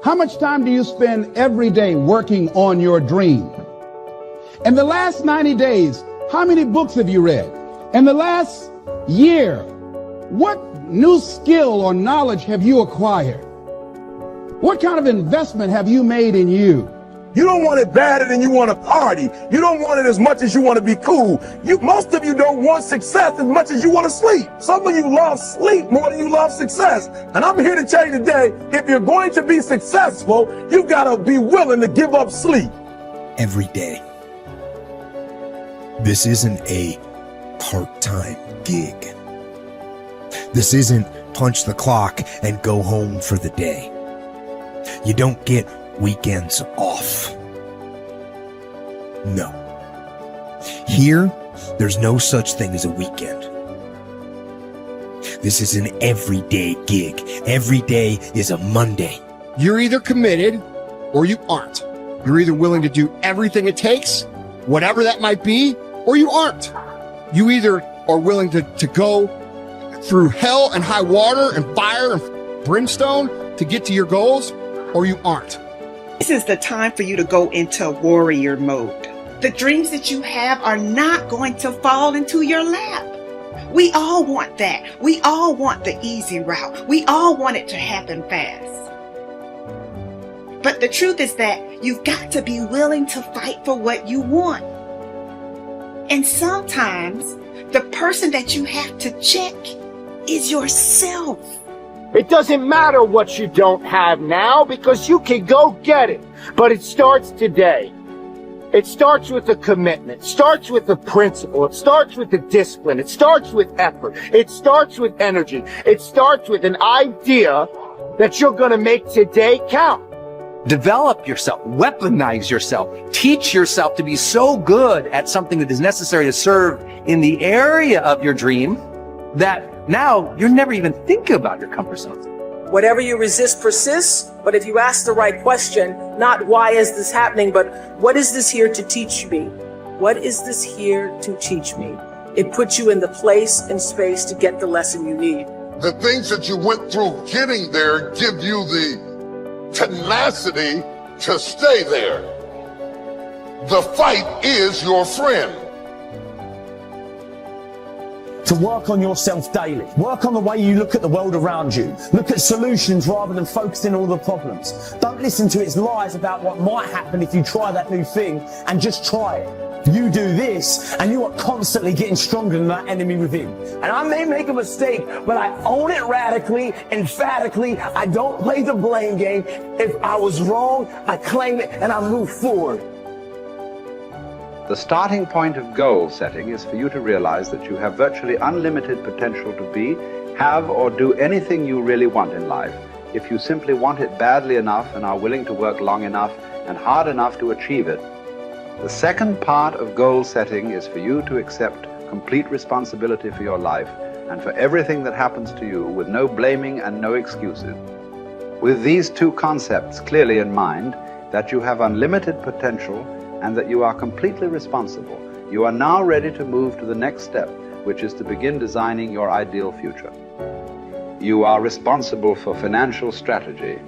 How much time do you spend every day working on your dream? In the last 90 days, how many books have you read? In the last year, what new skill or knowledge have you acquired? What kind of investment have you made in you? You don't want it badder than you want to party. You don't want it as much as you want to be cool. Most of you don't want success as much as you want to sleep. Some of you love sleep more than you love success. And I'm here to tell you today, if you're going to be successful, you've got to be willing to give up sleep. Every day. This isn't a part-time gig. This isn't punch the clock and go home for the day. You don't get weekends off. No. Here, there's no such thing as a weekend. This is an everyday gig. Every day is a Monday. You're either committed or you aren't. You're either willing to do everything it takes, whatever that might be, or you aren't. You either are willing to go through hell and high water and fire and brimstone to get to your goals, or you aren't. This is the time for you to go into warrior mode. The dreams that you have are not going to fall into your lap. We all want that. We all want the easy route. We all want it to happen fast. But the truth is that you've got to be willing to fight for what you want. And sometimes the person that you have to check is yourself. It doesn't matter what you don't have now because you can go get it. But it starts today. It starts with a commitment. It starts with a principle. It starts with a discipline. It starts with effort. It starts with energy. It starts with an idea that you're going to make today count. Develop yourself, weaponize yourself, teach yourself to be so good at something that is necessary to serve in the area of your dream that now you're never even thinking about your comfort zone. Whatever you resist persists, but if you ask the right question, not why is this happening, but what is this here to teach me? What is this here to teach me? It puts you in the place and space to get the lesson you need. The things that you went through getting there give you the tenacity to stay there. The fight is your friend. To work on yourself daily. Work on the way you look at the world around you. Look at solutions rather than focusing on all the problems. Don't listen to its lies about what might happen if you try that new thing, and just try it. You do this and you are constantly getting stronger than that enemy within. And I may make a mistake, but I own it radically, emphatically. I don't play the blame game. If I was wrong, I claim it and I move forward. The starting point of goal setting is for you to realize that you have virtually unlimited potential to be, have, or do anything you really want in life if you simply want it badly enough and are willing to work long enough and hard enough to achieve it. The second part of goal setting is for you to accept complete responsibility for your life and for everything that happens to you with no blaming and no excuses. With these two concepts clearly in mind, that you have unlimited potential and that you are completely responsible, you are now ready to move to the next step, which is to begin designing your ideal future. You are responsible for financial strategy,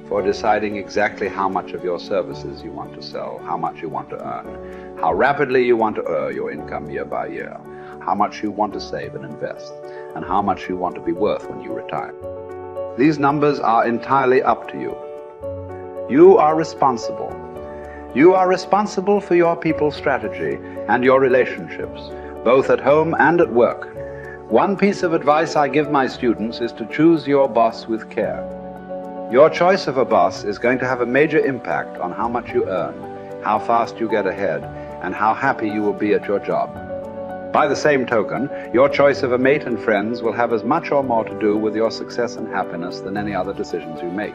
for deciding exactly how much of your services you want to sell, how much you want to earn, how rapidly you want to earn your income year by year, how much you want to save and invest, and how much you want to be worth when you retire. These numbers are entirely up to you. You are responsible. You are responsible for your people's strategy and your relationships, both at home and at work. One piece of advice I give my students is to choose your boss with care. Your choice of a boss is going to have a major impact on how much you earn, how fast you get ahead, and how happy you will be at your job. By the same token, your choice of a mate and friends will have as much or more to do with your success and happiness than any other decisions you make.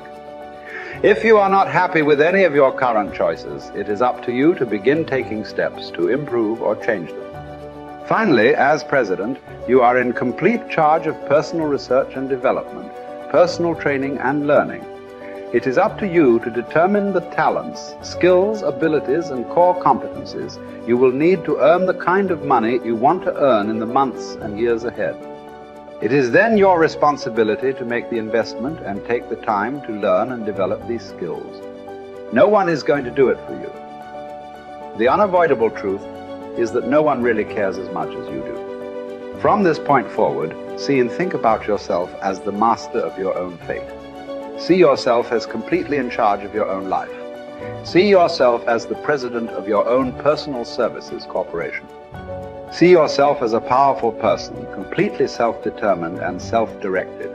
If you are not happy with any of your current choices, it is up to you to begin taking steps to improve or change them. Finally, as president, you are in complete charge of personal research and development, personal training and learning. It is up to you to determine the talents, skills, abilities, and core competencies you will need to earn the kind of money you want to earn in the months and years ahead. It is then your responsibility to make the investment and take the time to learn and develop these skills. No one is going to do it for you. The unavoidable truth is that no one really cares as much as you do. From this point forward, see and think about yourself as the master of your own fate. See yourself as completely in charge of your own life. See yourself as the president of your own personal services corporation. See yourself as a powerful person, completely self-determined and self-directed.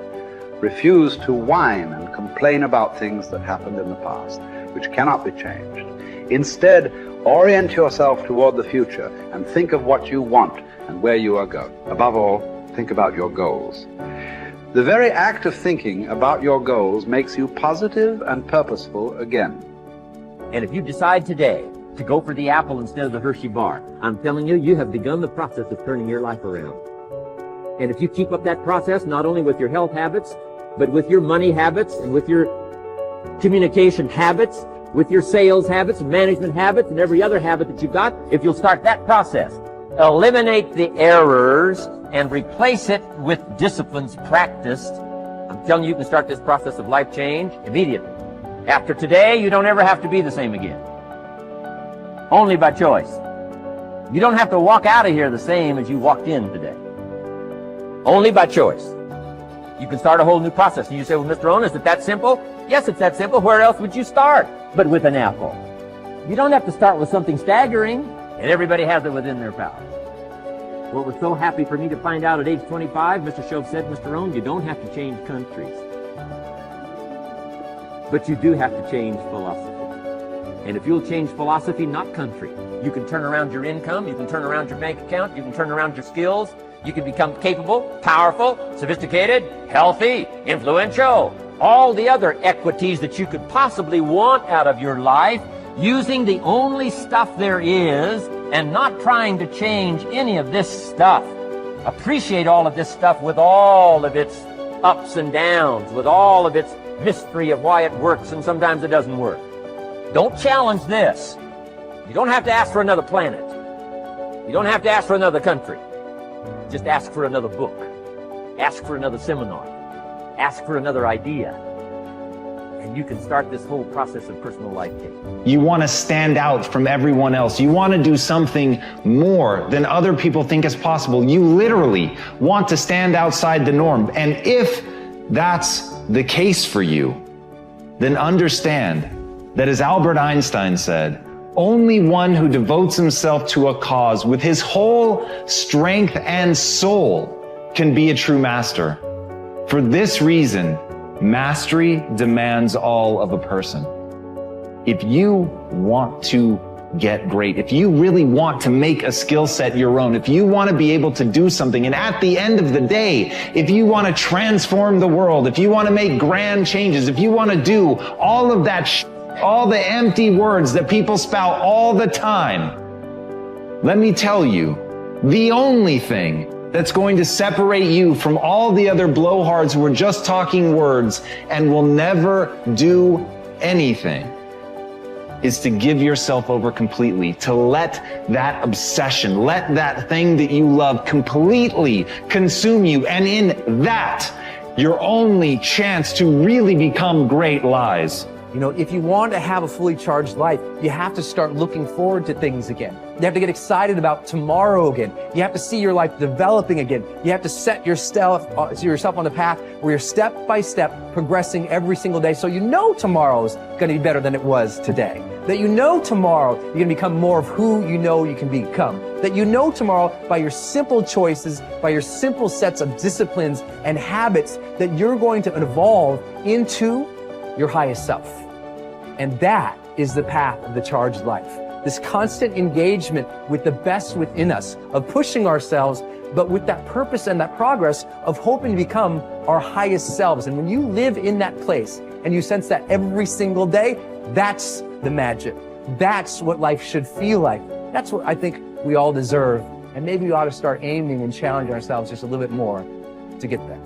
Refuse to whine and complain about things that happened in the past, which cannot be changed. Instead, orient yourself toward the future and think of what you want and where you are going. Above all, think about your goals. The very act of thinking about your goals makes you positive and purposeful again. And if you decide today to go for the apple instead of the Hershey bar, I'm telling you, you have begun the process of turning your life around. And if you keep up that process, not only with your health habits, but with your money habits and with your communication habits, with your sales habits, management habits, and every other habit that you've got, if you'll start that process, eliminate the errors and replace it with disciplines practiced, I'm telling you, you can start this process of life change immediately. After today, you don't ever have to be the same again. Only by choice. You don't have to walk out of here the same as you walked in today. Only by choice. You can start a whole new process. And you say, well, Mr. Owen, is it that simple? Yes, it's that simple. Where else would you start but with an apple? You don't have to start with something staggering, and everybody has it within their power. What was so happy for me to find out at age 25, Mr. Shove said, Mr. Owen, you don't have to change countries. But you do have to change philosophy. And if you'll change philosophy, not country, you can turn around your income, you can turn around your bank account, you can turn around your skills, you can become capable, powerful, sophisticated, healthy, influential, all the other equities that you could possibly want out of your life, using the only stuff there is and not trying to change any of this stuff. Appreciate all of this stuff with all of its ups and downs, with all of its mystery of why it works and sometimes it doesn't work. Don't challenge this. You don't have to ask for another planet. You don't have to ask for another country. Just ask for another book. Ask for another seminar. Ask for another idea. And you can start this whole process of personal life change. You want to stand out from everyone else. You want to do something more than other people think is possible. You literally want to stand outside the norm. And if that's the case for you, then understand that, as Albert Einstein said, only one who devotes himself to a cause with his whole strength and soul can be a true master. For this reason, mastery demands all of a person. If you want to get great, if you really want to make a skill set your own, if you want to be able to do something, and at the end of the day, if you want to transform the world, if you want to make grand changes, if you want to do all of that all the empty words that people spout all the time, let me tell you, the only thing that's going to separate you from all the other blowhards who are just talking words and will never do anything is to give yourself over completely, to let that obsession, let that thing that you love completely consume you. And in that, your only chance to really become great lies. You know, if you want to have a fully charged life, you have to start looking forward to things again. You have to get excited about tomorrow again. You have to see your life developing again. You have to set yourself on the path where you're step by step progressing every single day, so you know tomorrow's going to be better than it was today. That you know tomorrow you're going to become more of who you know you can become. That you know tomorrow by your simple choices, by your simple sets of disciplines and habits, that you're going to evolve into your highest self. And that is the path of the charged life. This constant engagement with the best within us, of pushing ourselves, but with that purpose and that progress of hoping to become our highest selves. And when you live in that place and you sense that every single day, that's the magic. That's what life should feel like. That's what I think we all deserve. And maybe we ought to start aiming and challenging ourselves just a little bit more to get there.